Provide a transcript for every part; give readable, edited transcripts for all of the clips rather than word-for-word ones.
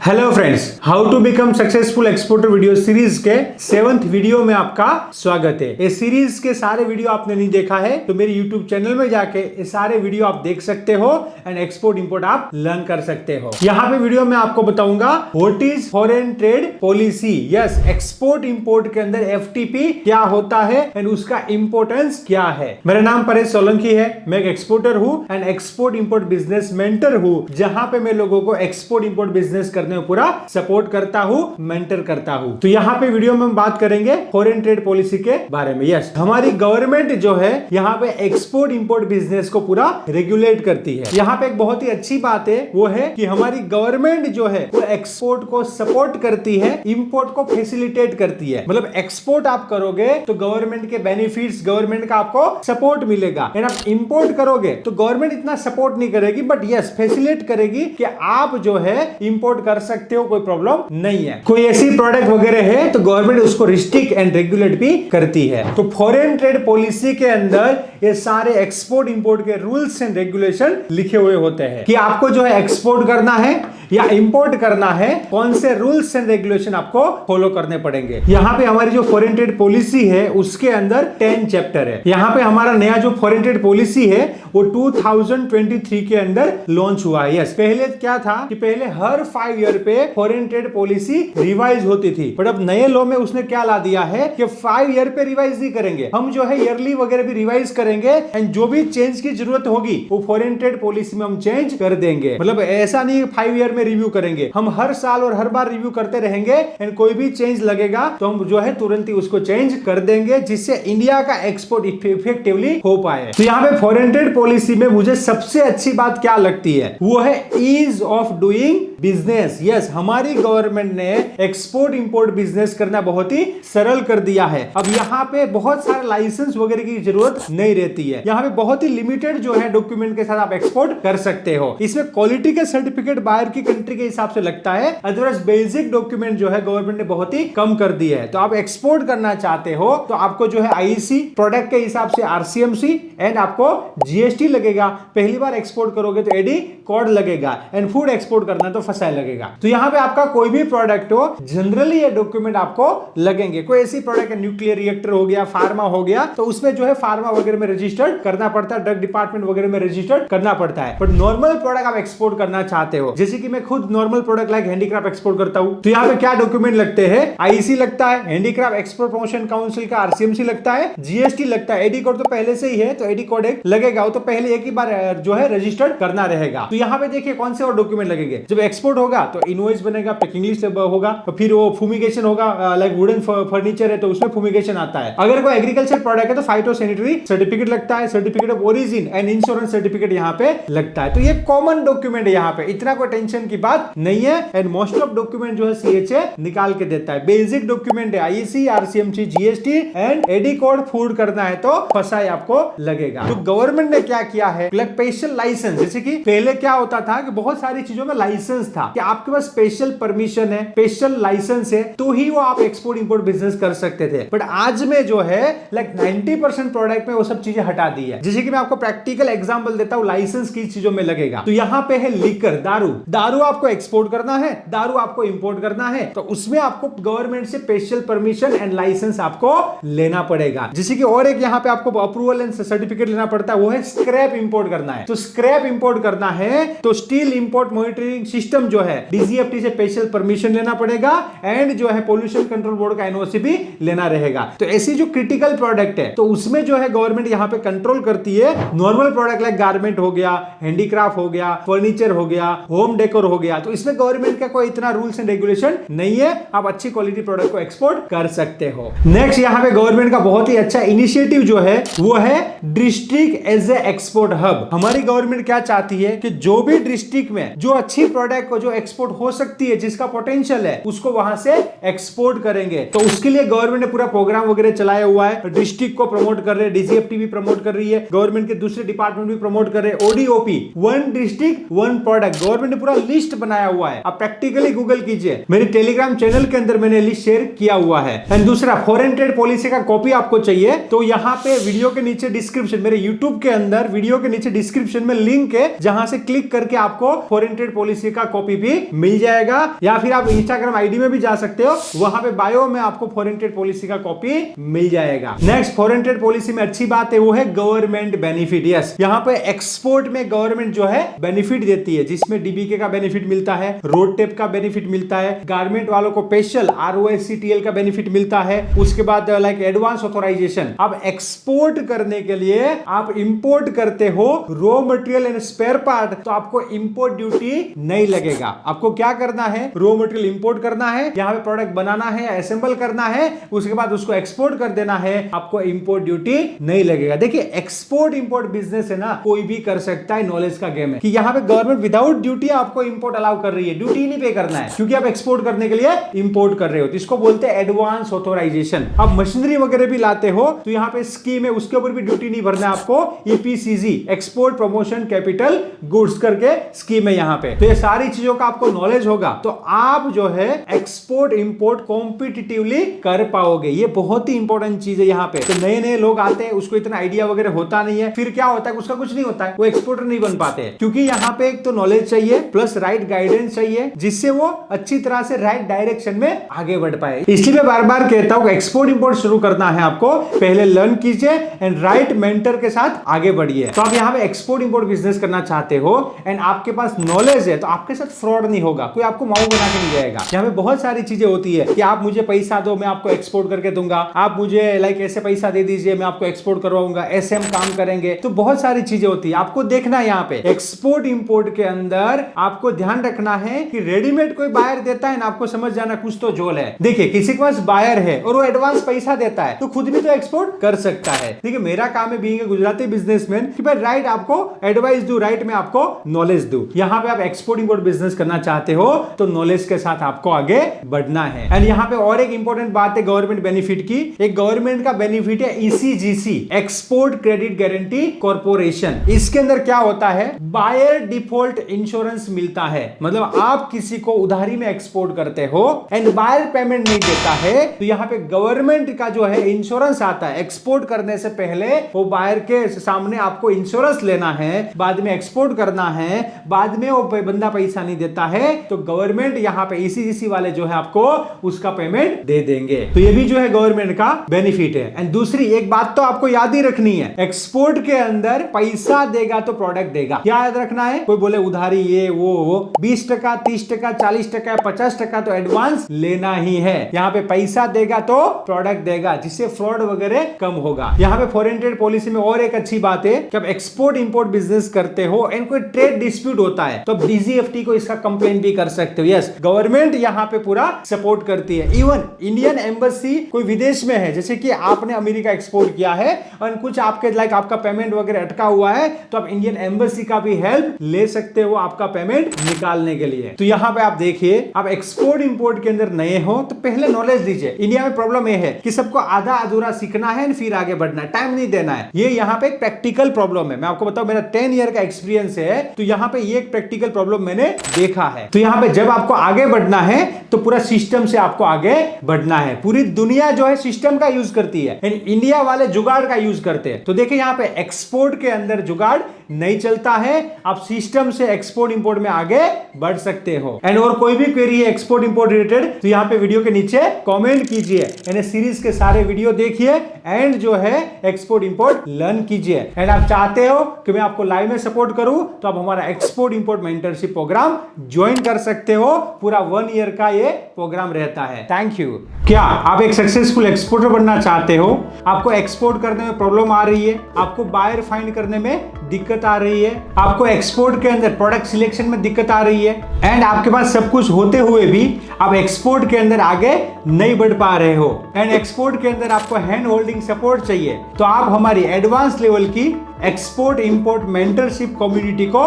Hello friends, how to become successful exporter video series के 7th video में आपका स्वागत है। इस सीरीज के सारे वीडियो आपने नहीं देखा है तो मेरे यूट्यूब चैनल में जाके ये सारे वीडियो आप देख सकते हो एंड एक्सपोर्ट इंपोर्ट आप लर्न कर सकते हो। यहाँ पे वीडियो में आपको बताऊंगा what is foreign trade policy. Yes, export import के अंदर एफटीपी क्या होता है एंड उसका इंपोर्टेंस क्या है। मेरा नाम परेश सोलंकी है, मैं एक एक्सपोर्टर हूँ and export import business mentor हूँ, जहां पे मैं लोगों को एक्सपोर्ट इंपोर्ट बिजनेस करने में पूरा सपोर्ट करता हूं, मेंटर करता हूं। तो यहाँ पे वीडियो में हम बात करेंगे फॉरेन ट्रेड पॉलिसी के बारे में। यस, हमारी गवर्नमेंट जो है यहाँ पे एक्सपोर्ट इंपोर्ट बिजनेस को पूरा रेगुलेट करती है। यहाँ पे एक बहुत ही अच्छी बात है, वो है कि हमारी गवर्नमेंट जो है वो एक्सपोर्ट को सपोर्ट करती है, इंपोर्ट को फैसिलिटेट करती है। मतलब एक्सपोर्ट आप करोगे तो गवर्नमेंट के बेनिफिट्स, गवर्नमेंट का आपको सपोर्ट मिलेगा एंड आप इंपोर्ट करोगे तो गवर्नमेंट इतना सपोर्ट नहीं करेगी, बट यस फैसिलिटेट करेगी कि आप जो है इंपोर्ट कर सकते हो, कोई प्रॉब्लम नहीं है। कोई ऐसी प्रोडक्ट वगैरह है तो गवर्नमेंट उसको रिस्ट्रिक्ट एंड रेगुलेट भी करती है। तो फॉरेन ट्रेड पॉलिसी के अंदर ये सारे एक्सपोर्ट इंपोर्ट के रूल्स एंड रेगुलेशन लिखे हुए होते हैं कि आपको जो है एक्सपोर्ट करना है या इंपोर्ट करना है, कौन से रूल्स एंड रेगुलेशन आपको फॉलो करने पड़ेंगे। यहाँ पे हमारी जो फॉरेन ट्रेड पॉलिसी है उसके अंदर 10 चैप्टर है। यहाँ पे हमारा नया जो फॉरेन ट्रेड पॉलिसी है वो 2023 के अंदर लॉन्च हुआ है। यस, पहले क्या था कि पहले हर 5 ईयर पे फॉरेन ट्रेड पॉलिसी रिवाइज होती थी, बट अब नए लॉ में उसने क्या ला दिया है कि 5 ईयर पे रिवाइज नहीं करेंगे, हम जो है ईयरली वगैरह भी रिवाइज करेंगे एंड जो भी चेंज की जरूरत होगी वो फॉरेन ट्रेड पॉलिसी में हम चेंज कर देंगे। मतलब ऐसा नहीं 5 ईयर में रिव्यू करेंगे, हम हर साल और हर बार रिव्यू करते रहेंगे एंड कोई भी चेंज लगेगा तो हम जो है तुरंत ही उसको चेंज कर देंगे, जिससे इंडिया का एक्सपोर्ट इफेक्टिवली हो पाए। तो यहाँ पे फॉरेन ट्रेड पॉलिसी में मुझे सबसे अच्छी बात क्या लगती है वो है ease of doing business. Yes, हमारी गवर्नमेंट ने एक्सपोर्ट इंपोर्ट बिजनेस करना बहुत ही सरल कर दिया है। अब यहाँ पे बहुत सारे लाइसेंस वगैरह की जरूरत नहीं रहती है, यहाँ पे बहुत ही लिमिटेड जो है डॉक्यूमेंट के साथ आप एक्सपोर्ट कर सकते हो। इसमें क्वालिटी के सर्टिफिकेट बाहर की कंट्री के हिसाब से लगता है, अदरवाइज बेसिक डॉक्यूमेंट जो है गवर्नमेंट ने बहुत ही कम कर दिया है। तो आप एक्सपोर्ट करना चाहते हो तो आपको जो है आईसी प्रोडक्ट के हिसाब से आरसीएमसी एंड आपको जीएसटी लगेगा। पहली बार एक्सपोर्ट करोगे तो एडी कोड लगेगा एंड फूड एक्सपोर्ट करना तो फसाई लगेगा। तो यहाँ पे आपका कोई भी प्रोडक्ट हो जनरली ये डॉक्यूमेंट आपको लगेंगे। कोई ऐसी प्रोडक्ट है, न्यूक्लियर रिएक्टर हो गया, फार्मा हो गया, तो उसमें जो है फार्मा वगैरह में रजिस्टर्ड करना पड़ता है, ड्रग डिपार्टमेंट वगैरह में रजिस्टर्ड करना पड़ता है। बट नॉर्मल प्रोडक्ट आप एक्सपोर्ट करना चाहते हो, जैसे कि मैं खुद normal product like handicraft export करता हूं, तो यहाँ पे क्या डॉक्यूमेंट लगते हैं? आईसी लगता है, हैंडीक्राफ्ट एक्सपोर्ट प्रमोशन काउंसिल का आरसीएमसी लगता है, जीएसटी लगता है, एडी कोड तो पहले से ही है तो एडी कोड एक लगेगा, वो तो पहले एक ही बार जो है रजिस्टर्ड करना रहेगा। तो यहाँ पे देखिए कौन से और डॉक्यूमेंट लगेंगे। जब एक्सपोर्ट होगा तो इनवॉइस बनेगा, पैकिंग लिस्ट होगा, फिर वो फूमिगेशन होगा, लाइक वुडन फर्नीचर है तो उसमें फूमिगेशन आता है। अगर कोई एग्रीकल्चर प्रोडक्ट है तो फाइटोसैनिटरी सर्टिफिकेट लगता है, certificate of origin and insurance certificate यहाँ पे लगता है। तो ये कॉमन डॉक्यूमेंट है, यहाँ पे इतना कोई टेंशन की बात नहीं है एंड मोस्ट ऑफ डॉक्यूमेंट जो है सीएचए निकाल के देता है। बेसिक डॉक्यूमेंट है IC, RCMC, GST and AD code फूड करना है तो फसाई आपको लगेगा। तो गवर्नमेंट ने क्या किया है, स्पेशल लाइसेंस, जैसे कि पहले क्या होता था कि बहुत सारी चीजों में लाइसेंस था कि आपके पास स्पेशल परमिशन है, स्पेशल लाइसेंस है तो ही वो आप एक्सपोर्ट इंपोर्ट बिजनेस कर सकते थे। बट आज में जो है लाइक 90% प्रोडक्ट में वो सब चीजें हटा दी है। जैसे कि मैं आपको प्रैक्टिकल एग्जांपल देता हूं, लाइसेंस की चीजों में लगेगा। तो यहाँ पे है लिकर, दारू, दारू आपको एक्सपोर्ट करना है, दारू आपको इंपोर्ट करना है तो उसमें आपको गवर्नमेंट से स्पेशल परमिशन एंड लाइसेंस आपको लेना पड़ेगा। जैसे कि और एक यहाँ पे आपको अप्रूवल एंड सर्टिफिकेट लेना पड़ता है, वो है स्क्रैप इंपोर्ट करना है। तो स्क्रैप इंपोर्ट करना है तो स्टील इंपोर्ट मॉनिटरिंग सिस्टम जो है डीजीएफटी से स्पेशल परमिशन लेना पड़ेगा एंड जो है पोल्यूशन कंट्रोल बोर्ड का एनओसी भी लेना रहेगा। तो ऐसी जो क्रिटिकल प्रोडक्ट है तो उसमें जो है गवर्नमेंट यहाँ पे कंट्रोल करती है। नॉर्मल प्रोडक्ट लाइक गारमेंट हो गया, हैंडीक्राफ्ट हो गया, फर्नीचर हो गया, होम डेकोर हो गया, तो इसमें गवर्नमेंट का कोई इतना रूल्स एंड रेगुलेशन नहीं है, आप अच्छी क्वालिटी प्रोडक्ट को एक्सपोर्ट कर सकते हो। नेक्स्ट यहाँ पे गवर्नमेंट का बहुत ही अच्छा इनिशिएटिव जो है वो है district as a export hub. हमारी गवर्नमेंट क्या चाहती है कि जो भी डिस्ट्रिक्ट में जो अच्छी प्रोडक्ट को जो एक्सपोर्ट हो सकती है, जिसका पोटेंशियल है, उसको वहां से एक्सपोर्ट करेंगे। तो उसके लिए गवर्नमेंट ने पूरा प्रोग्राम वगैरह चलाया हुआ है, डिस्ट्रिक्ट को प्रमोट कर रहे हैं, डीजीएफटी भी प्रमोट कर रही है, गवर्नमेंट के दूसरे डिपार्टमेंट भी प्रमोट कर रहे हैं। ODOP, one district one product, government ने पूरा लिस्ट बनाया हुआ है, आप प्रैक्टिकली गूगल कीजिए, मेरे टेलीग्राम चैनल के अंदर मैंने लिस्ट शेयर किया हुआ है। एंड दूसरा, फॉरेन ट्रेड पॉलिसी का कॉपी आपको चाहिए तो यहाँ पे वीडियो के नीचे डिस्क्रिप्शन, मेरे यूट्यूब के अंदर वीडियो के नीचे डिस्क्रिप्शन में लिंक है, जहां से क्लिक करके आपको फॉरेन ट्रेड पॉलिसी का कॉपी भी मिल जाएगा, या फिर आप इंस्टाग्राम आईडी में भी जा सकते हो, वहां पे बायो में आपको फॉरेन ट्रेड पॉलिसी का कॉपी मिल जाएगा। नेक्स्ट फॉरेन ट्रेड पॉलिसी में अच्छी बात है वो है गवर्नमेंट बेनिफिट। यस, यहाँ पे एक्सपोर्ट में गवर्नमेंट जो है बेनिफिट देती है, जिसमें डीबीके का बेनिफिट मिलता है, रोड टेप का बेनिफिट मिलता है, गारमेंट वालों को स्पेशल ROSCTL का बेनिफिट मिलता है, उसके बाद लाइक एडवांस ऑथराइजेशन। अब एक्सपोर्ट करने के लिए आप इंपोर्ट करते हो raw material and spare part, तो आपको इंपोर्ट ड्यूटी नहीं लगेगा। आपको क्या करना है, रॉ मटेरियल इंपोर्ट करना है, यहाँ पे प्रोडक्ट बनाना है, असेंबल करना है, उसके बाद उसको एक्सपोर्ट कर देना है, आपको इंपोर्ट ड्यूटी नहीं लगेगा। देखिए एक्सपोर्ट इंपोर्ट बिजनेस है ना, कोई भी कर सकता है, नॉलेज का गेम है कि यहाँ पे गवर्नमेंट विदाउट ड्यूटी आपको इंपोर्ट अलाउ कर रही है, ड्यूटी नहीं पे करना है क्योंकि आप एक्सपोर्ट करने के लिए इंपोर्ट कर रहे हो, तो इसको बोलते हैं एडवांस ऑथराइजेशन। अब मशीनरी वगैरह भी लाते हो तो यहाँ पे स्कीम है, उसके ऊपर भी ड्यूटी नहीं भरना है आपको, EPCG export promotion capital goods करके स्कीम है यहाँ पे। तो ये सारी चीजों का आपको नॉलेज होगा तो आप जो है एक्सपोर्ट इंपोर्ट कॉम्पिटिटिवली कर पाओगे। ये बहुत ही इंपॉर्टेंट चीज है यहाँ पे। तो नए नए लोग आते हैं, उसको इतना आइडिया वगैरह होता नहीं है, फिर क्या होता है, उसका कुछ नहीं होता है, वो एक्सपोर्टर नहीं बन पाते हैं, क्योंकि यहाँ पे एक तो नॉलेज चाहिए प्लस राइट गाइडेंस चाहिए, जिससे वो अच्छी तरह से राइट डायरेक्शन में आगे बढ़ पाए। इसलिए मैं बार बार कहता हूँ एक्सपोर्ट इंपोर्ट शुरू करना है आपको, पहले लर्न कीजिए एंड राइट मेंटर के साथ आगे बढ़िए। तो आप यहाँ पे एक्सपोर्ट इंपोर्ट बिजनेस करना चाहते हो एंड आपके पास नॉलेज है तो आपके साथ फ्रॉड नहीं होगा, कोई आपको माऊ बना के नहीं जाएगा। यहाँ पे बहुत सारी चीजें होती है कि आप मुझे पैसा दो मैं आपको एक्सपोर्ट करके दूंगा, आप मुझे लाइक ऐसे पैसा दे दीजिए मैं आपको एक्सपोर्ट करवाऊंगा, ऐसे हम काम करेंगे। तो बहुत सारी चीजें होती है, आपको देखना है यहाँ पे एक्सपोर्ट इंपोर्ट के अंदर आपको ध्यान रखना है कि रेडीमेड कोई बायर देता है ना, आपको समझ जाना कुछ तो झोल है। देखिए किसी के पास बायर है और वो एडवांस पैसा देता है तो खुद भी तो एक्सपोर्ट कर सकता है। देखिए मेरा काम है बीइंग ए गुजराती बिजनेसमैन कि भाई राइट आपको एडवाइस दूं, राइट में आपको नॉलेज दूं। यहाँ पे आप एक्सपोर्ट इंपोर्ट बिजनेस करना चाहते हो तो नॉलेज के साथ आपको आगे बढ़ना है। एंड यहाँ पे और एक इंपॉर्टेंट बात है गवर्नमेंट बेनिफिट की, एक गवर्नमेंट का बेनिफिट है ECGC export credit guarantee corporation. इसके अंदर क्या होता है, बायर डिफॉल्ट इंश्योरेंस मिलता है, मतलब आप किसी को उधारी में एक्सपोर्ट करते हो एंड बायर पेमेंट नहीं देता है तो यहाँ पे गवर्नमेंट का जो है इंश्योरेंस आता है। एक्सपोर्ट करने से पहले वो बायर के सामने आपको इंश्योरेंस लेना है, बाद में एक्सपोर्ट करना है, बाद में वो बंदा पैसा नहीं देता है तो गवर्नमेंट यहाँ पे ECGC वाले जो है आपको उसका पेमेंट दे देंगे। तो ये भी जो है गवर्नमेंट का बेनिफिट है। एंड दूसरी एक बात तो आपको याद ही रखनी है, एक्सपोर्ट के अंदर पैसा देगा तो प्रोडक्ट देगा। क्या याद रखना है, कोई बोले उधारी ये वो 20%, 30%, 40%, 50% तो एडवांस लेना ही है। यहाँ पे पैसा देगा तो प्रोडक्ट देगा, जिससे फ्रॉड वगैरह कम होगा। यहाँ पे फॉरेन ट्रेड पॉलिसी में और एक अच्छी बात है कि आप एक्सपोर्ट इंपोर्ट बिजनेस करते हो एंड कोई ट्रेड डिस्प्यूट होता है तो DGFT को इसका कंप्लेंट भी कर सकते हो। यस, गवर्नमेंट यहाँ पे पूरा सपोर्ट करती है। इवन इंडियन एम्बेसी कोई विदेश में है, जैसे कि आपने अमेरिका एक्सपोर्ट किया है और कुछ आपके लाइक आपका पेमेंट वगैरह अटका हुआ है तो आप इंडियन एम्बेसी का भी हेल्प ले सकते हो आपका पेमेंट निकालने के लिए। तो यहाँ पे आप देखिए, आप एक्सपोर्ट इंपोर्ट के अंदर नए हो तो पहले नॉलेज दीजिए। इंडिया में प्रॉब्लम यह है कि सबको आधा अधूरा सीखना है फिर आगे बढ़ना है, टाइम नहीं देना है। ये यहाँ पे एक प्रैक्टिकल प्रॉब्लम है। मैं आपको बताऊं मेरा 10 ईयर का एक्सपीरियंस है तो यहाँ पे ये एक प्रैक्टिकल प्रॉब्लम मैंने देखा है। तो यहाँ पे जब आपको आगे बढ़ना है तो पूरा सिस्टम से आपको आगे बढ़ना है। पूरी दुनिया जो है सिस्टम का यूज करती है, इंडिया वाले जुगाड़ का यूज करते हैं। तो देखिए यहाँ पे एक्सपोर्ट के अंदर जुगाड़ नहीं चलता है, आप सिस्टम से एक्सपोर्ट इंपोर्ट में आगे बढ़ सकते हो। एंड और कोई भी क्वेरी है एक्सपोर्ट इंपोर्ट रिलेटेड तो यहाँ पे वीडियो के नीचे कमेंट कीजिए, यानी सीरीज के सारे वीडियो देखिए एंड जो है एक्सपोर्ट इंपोर्ट लर्न कीजिए। एंड आप चाहते हो कि मैं आपको लाइव में सपोर्ट करूं तो आप हमारा export import mentorship programme join कर सकते हो। पूरा 1 ईयर का ये प्रोग्राम रहता है। Thank you. क्या आप एक सक्सेसफुल एक्सपोर्टर बनना चाहते हो, आपको एक्सपोर्ट करने में प्रॉब्लम आ रही है, आपको बायर फाइंड करने में दिक्कत आ रही है, आपको एक्सपोर्ट के अंदर प्रोडक्ट सिलेक्शन में दिक्कत आ रही है एंड आपके पास सब कुछ होते हुए भी आप एक्सपोर्ट के अंदर आगे नहीं बढ़ पा रहे हो एंड एक्सपोर्ट के अंदर आपको हैंड होल्डिंग सपोर्ट चाहिए, तो आप हमारी एडवांस लेवल की एक्सपोर्ट इंपोर्ट मेंटरशिप कम्युनिटी को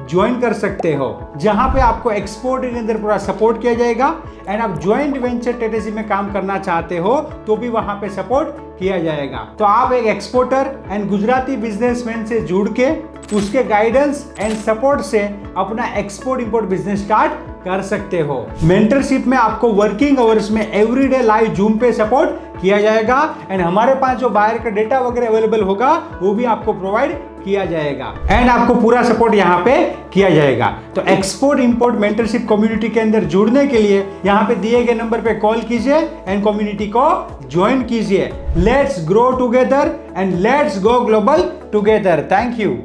ज्वाइन कर सकते हो, जहां पे आपको एक्सपोर्ट के अंदर पूरा सपोर्ट किया जाएगा एंड आप ज्वाइंट वेंचर स्ट्रेटेजी में काम करना चाहते हो तो भी वहां पे सपोर्ट किया जाएगा। तो आप एक एक्सपोर्टर एंड गुजराती बिजनेसमैन से जुड़ के उसके गाइडेंस एंड सपोर्ट से अपना एक्सपोर्ट इंपोर्ट बिजनेस स्टार्ट कर सकते हो। मेंटरशिप में आपको वर्किंग आवर्स में एवरीडे लाइव जूम पे सपोर्ट किया जाएगा एंड हमारे पास जो बाहर का डेटा वगैरह अवेलेबल होगा वो भी आपको प्रोवाइड किया जाएगा एंड आपको पूरा सपोर्ट यहाँ पे किया जाएगा। तो एक्सपोर्ट इंपोर्ट मेंटरशिप कम्युनिटी के अंदर जुड़ने के लिए यहाँ पे दिए गए नंबर पे कॉल कीजिए एंड कम्युनिटी को ज्वाइन कीजिए। Let's grow together and let's go global together. Thank you.